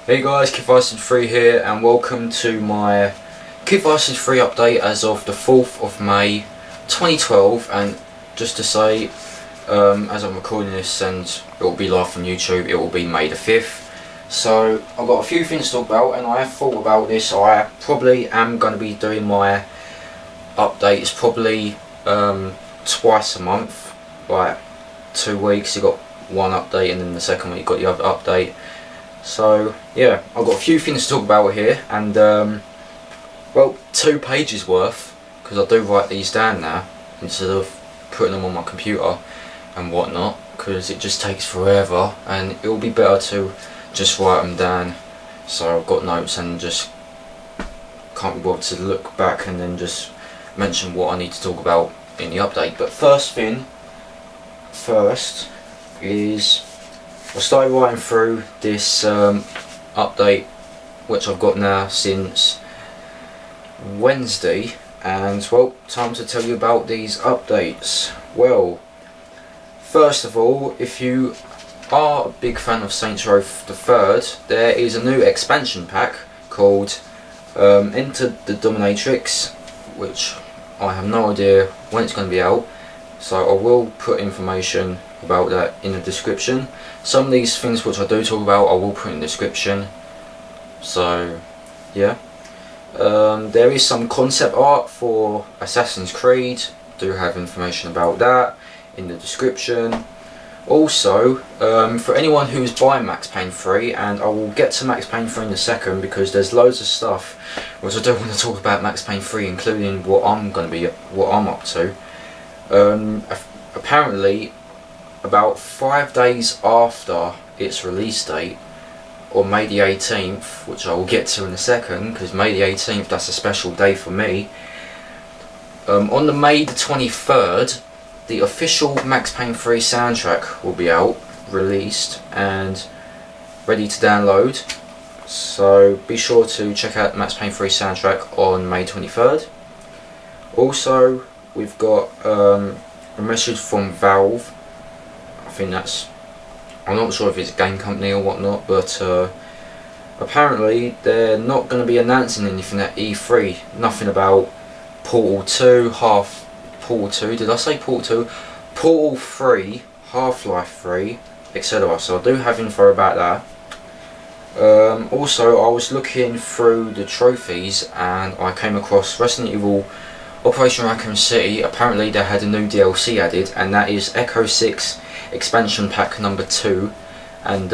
Hey guys, KiDdViRuS53 here and welcome to my KiDdViRuS53 update as of the 4th of May 2012. And just to say, as I'm recording this and it will be live on YouTube, it will be May the 5th. So I've got a few things to talk about and I have thought about this. I probably am going to be doing my updates probably twice a month, like 2 weeks you got one update and then the second week you got the other update. So yeah, I've got a few things to talk about here, and well, 2 pages worth, because I do write these down now instead of putting them on my computer and whatnot, because it just takes forever and it will be better to just write them down. So I've got notes and just can't be bothered to look back and then just mention what I need to talk about in the update. But first is I started writing through this update, which I've got now since Wednesday, and well, time to tell you about these updates. Well, first of all, if you are a big fan of Saints Row the 3rd, there is a new expansion pack called Enter the Dominatrix, which I have no idea when it's going to be out, so I will put information about that in the description. Some of these things which I do talk about I will put in the description. So yeah, there is some concept art for Assassin's Creed. I do have information about that in the description. Also, for anyone who is buying Max Payne 3, and I will get to Max Payne 3 in a second because there's loads of stuff which I do want to talk about Max Payne 3, including what I'm up to. Apparently, about 5 days after its release date, on May the 18th, which I will get to in a second, because May the 18th, that's a special day for me. On the May the 23rd, the official Max Payne 3 soundtrack will be out, released, and ready to download. So be sure to check out Max Payne 3 soundtrack on May 23rd. Also, we've got a message from Valve. I think I'm not sure if it's a game company or whatnot, but apparently they're not going to be announcing anything at E3. Nothing about Portal 2, Portal 2, did I say Portal 2? Portal 3, Half-Life 3, etc. So I do have info about that. Also, I was looking through the trophies and I came across Resident Evil Operation Raccoon City. Apparently they had a new DLC added, and that is Echo 6 expansion pack number 2, and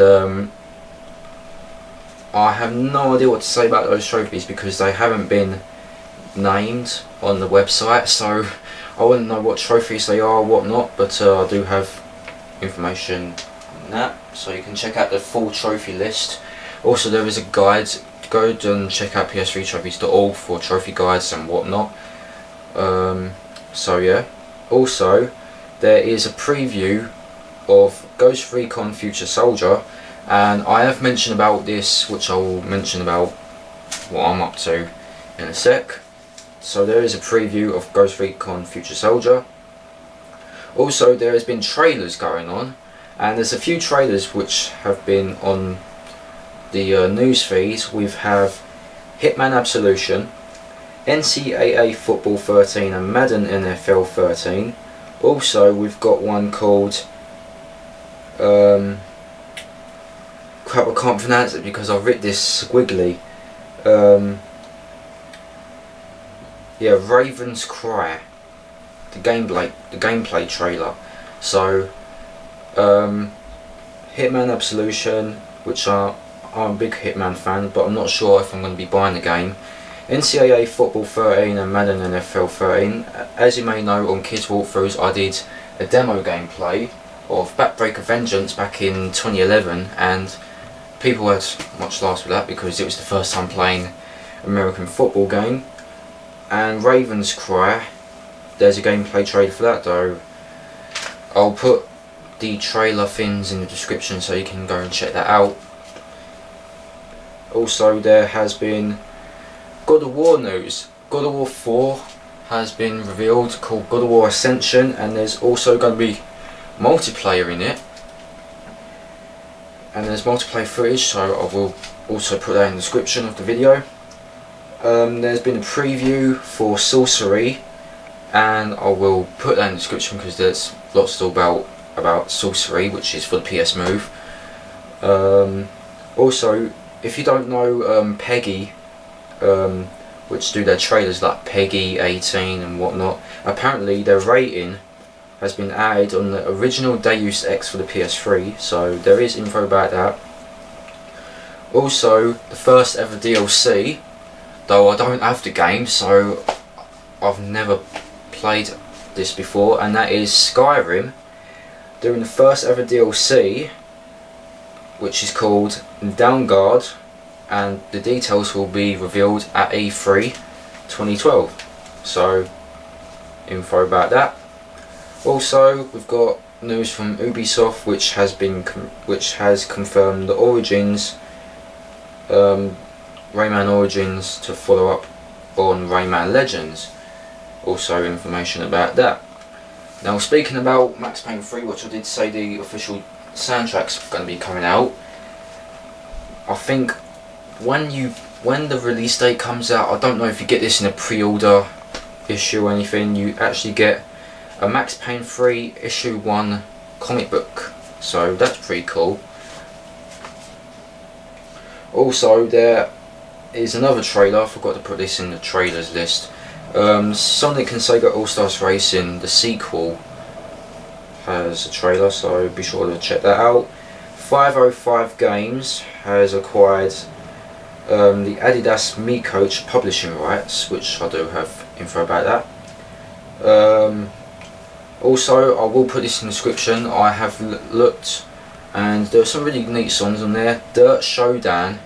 I have no idea what to say about those trophies because they haven't been named on the website, so I wouldn't know what trophies they are or whatnot, but I do have information on that, so you can check out the full trophy list. Also, there is a guide. Go and check out ps3trophies.org for trophy guides and whatnot. So yeah, also there is a preview of Ghost Recon Future Soldier, and I have mentioned about this, which I will mention about what I'm up to in a sec. So there is a preview of Ghost Recon Future Soldier. Also, there has been trailers going on, and there's a few trailers which have been on the news feeds. We have Hitman Absolution, NCAA Football 13 and Madden NFL 13. Also, we've got one called crap, I can't pronounce it because I've written this squiggly. Yeah, Raven's Cry, the gameplay trailer. So Hitman Absolution, which I'm a big Hitman fan, but I'm not sure if I'm going to be buying the game. NCAA Football 13 and Madden NFL 13. As you may know, on Kids Walkthroughs I did a demo gameplay of Avengers back in 2011, and people had much laughs with that because it was the first time playing American football game. And Raven's Cry, there's a gameplay trailer for that though. I'll put the trailer things in the description so you can go and check that out. Also, there has been God of War news. God of War 4 has been revealed, called God of War Ascension, and there's also going to be multiplayer in it. and there's multiplayer footage, so I will also put that in the description of the video. There's been a preview for Sorcery, and I will put that in the description because there's lots to talk about Sorcery, which is for the PS Move. Also, if you don't know Peggy, which do their trailers like Peggy 18 and whatnot, apparently their rating has been added on the original Deus Ex for the PS3, so there is info about that. Also, the first ever DLC, though I don't have the game, so I've never played this before, and that is Skyrim, doing the first ever DLC, which is called Downguard, and the details will be revealed at E3 2012. So, info about that. Also, we've got news from Ubisoft, which has confirmed the Origins, Rayman Origins, to follow up on Rayman Legends. Also, information about that. Now, speaking about Max Payne 3, which I did say the official soundtrack's going to be coming out, I think when the release date comes out, I don't know if you get this in a pre-order issue or anything, you actually get a Max Payne 3 issue 1 comic book, so that's pretty cool. Also, there is another trailer, I forgot to put this in the trailers list. Sonic and Sega All-Stars Racing, the sequel, has a trailer, so be sure to check that out. 505 Games has acquired the Adidas MiCoach publishing rights, which I do have info about that. Also, I will put this in the description. I have looked, and there are some really neat songs on there. Dirt Showdown,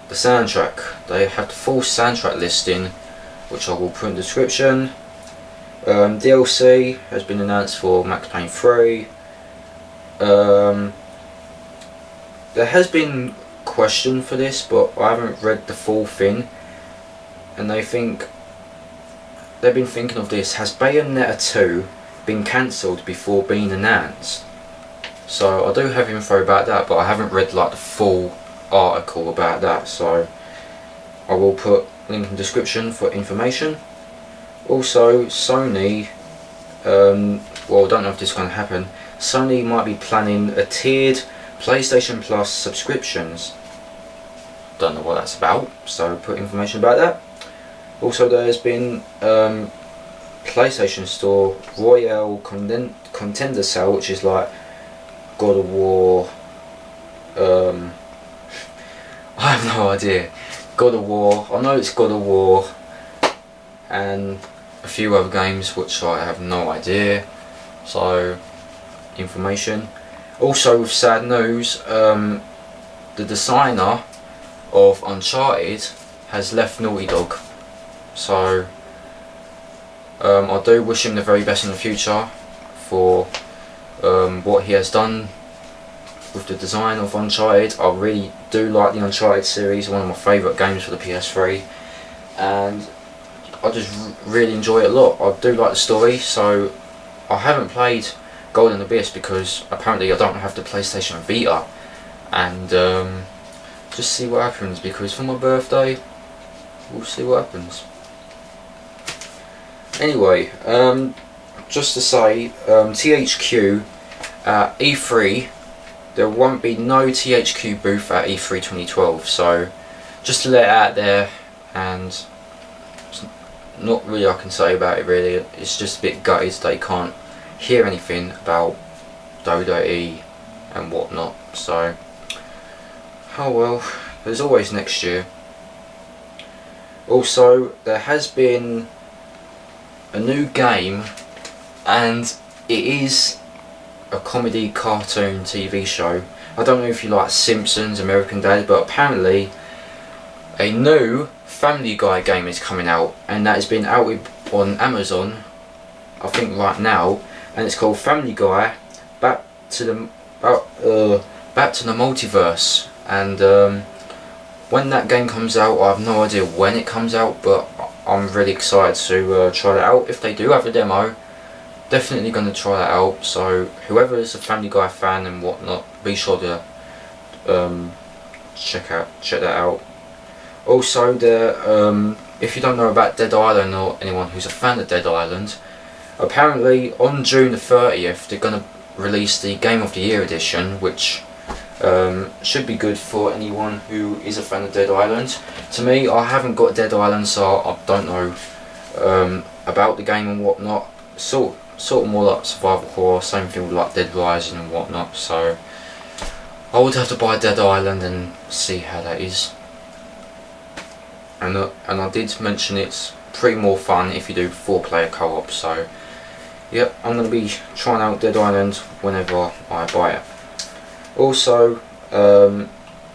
the soundtrack, they have the full soundtrack listing, which I will put in the description. DLC has been announced for Max Payne 3. There has been question for this, but I haven't read the full thing, and they've been thinking of this: has Bayonetta 2 been cancelled before being announced? So I do have info about that, but I haven't read like the full article about that, so I will put link in the description for information. Also, Sony, well, I don't know if this is going to happen, Sony might be planning a tiered PlayStation Plus subscriptions. Don't know what that's about, so put information about that. Also, there's been PlayStation Store Royale Contender Sale, which is like God of War, I have no idea. God of War, I know it's God of War, and a few other games which I have no idea, so information. Also, with sad news, the designer of Uncharted has left Naughty Dog, so I do wish him the very best in the future for what he has done with the design of Uncharted. I really do like the Uncharted series, one of my favourite games for the PS3, and I just really enjoy it a lot. I do like the story, so I haven't played Golden Abyss because apparently I don't have the PlayStation Vita, and just see what happens, because for my birthday we'll see what happens. Anyway, just to say, THQ at E3, there won't be no THQ booth at E3 2012, so just to let it out there, and not really I can say about it really. It's just a bit gutted that you can't hear anything about WWE and whatnot, so oh well, there's always next year. Also, there has been a new game, and it is a comedy cartoon TV show. I don't know if you like Simpsons, American Dad, but apparently a new Family Guy game is coming out, and that has been out on Amazon, I think right now, and it's called Family Guy Back to the Multiverse. And when that game comes out, I have no idea when it comes out, but I'm really excited to try that out. If they do have a demo, definitely going to try that out. So whoever is a Family Guy fan and whatnot, be sure to check that out. Also, if you don't know about Dead Island, or anyone who's a fan of Dead Island, apparently on June the 30th they're going to release the Game of the Year edition, which should be good for anyone who is a fan of Dead Island. To me, I haven't got Dead Island, so I don't know about the game and whatnot. Sort of more like survival horror, same thing with like Dead Rising and whatnot. So I would have to buy Dead Island and see how that is. And I did mention it's pretty more fun if you do 4-player co-op. So yep, I'm going to be trying out Dead Island whenever I buy it. Also,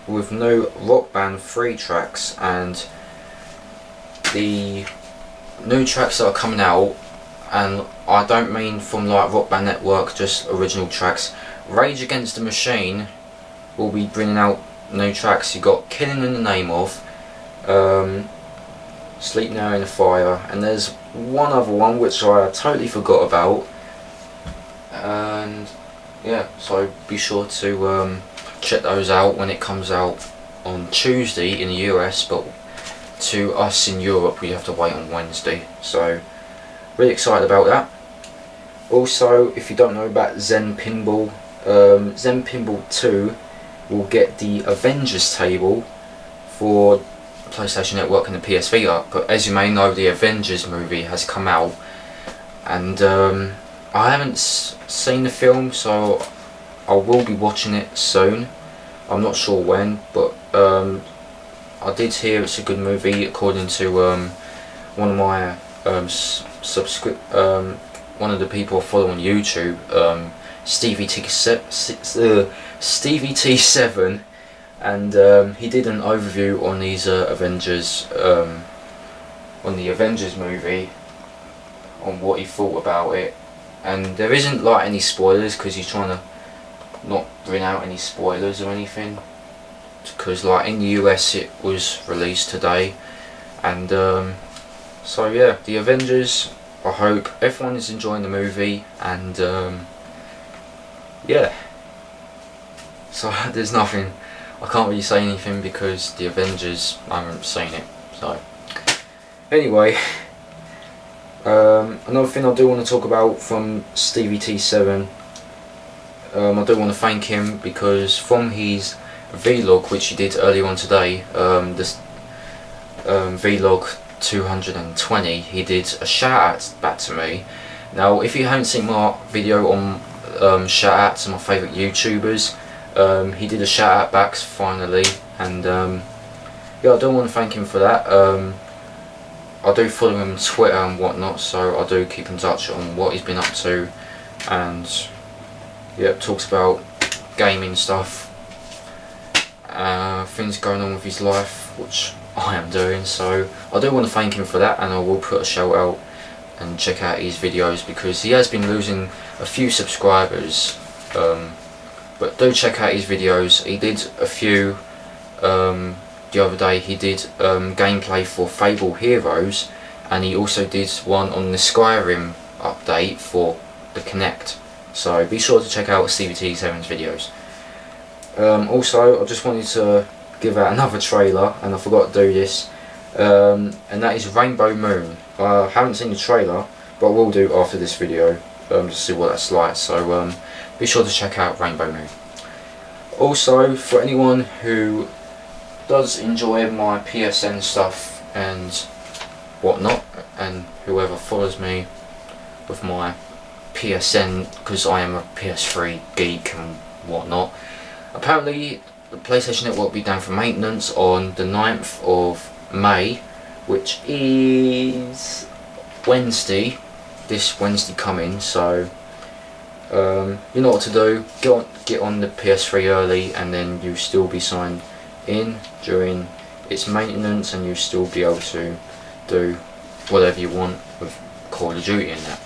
with new Rock Band 3 tracks and the new tracks that are coming out, and I don't mean from like Rock Band Network, just original tracks. Rage Against the Machine will be bringing out new tracks. You got Killing in the Name Of, Sleep Now in the Fire, and there's one other one which I totally forgot about. And yeah, so be sure to check those out when it comes out on Tuesday in the US, but to us in Europe we have to wait on Wednesday. So really excited about that. Also, if you don't know about Zen Pinball, Zen Pinball 2 will get the Avengers table for PlayStation Network and the PS Vita. But as you may know, the Avengers movie has come out, and I haven't seen the film, so I will be watching it soon. I'm not sure when, but I did hear it's a good movie according to one of my one of the people I follow on YouTube, Stevie T7, and he did an overview on these Avengers, on the Avengers movie, on what he thought about it. And there isn't like any spoilers, because he's trying to not bring out any spoilers or anything, because like in the US it was released today. And so yeah, the Avengers, I hope everyone is enjoying the movie. And yeah, so there's nothing, I can't really say anything because the Avengers, I haven't seen it. So anyway, another thing I do want to talk about from Stevie T7, I do want to thank him, because from his vlog which he did earlier on today, this vlog 220, he did a shout out back to me. Now if you haven't seen my video on shout outs to my favourite YouTubers, he did a shout out back finally, and yeah, I do want to thank him for that. I do follow him on Twitter and whatnot, so I do keep in touch on what he's been up to, and yeah, talks about gaming stuff, things going on with his life, which I am doing. So I do want to thank him for that, and I will put a shout out and check out his videos, because he has been losing a few subscribers, but do check out his videos. He did a few the other day. He did gameplay for Fable Heroes, and he also did one on the Skyrim update for the Kinect. So be sure to check out Stevie T7's videos. Also, I just wanted to give out another trailer, and I forgot to do this, and that is Rainbow Moon. I haven't seen the trailer, but I will do after this video, to see what that's like. So be sure to check out Rainbow Moon. Also, for anyone who does enjoy my PSN stuff and whatnot, and whoever follows me with my PSN, because I am a PS3 geek and whatnot, apparently the PlayStation Network will be down for maintenance on the 9th of May, which is Wednesday, this Wednesday coming. So you know what to do, get on the PS3 early, and then you still be signed in during its maintenance, and you still be able to do whatever you want with Call of Duty and that.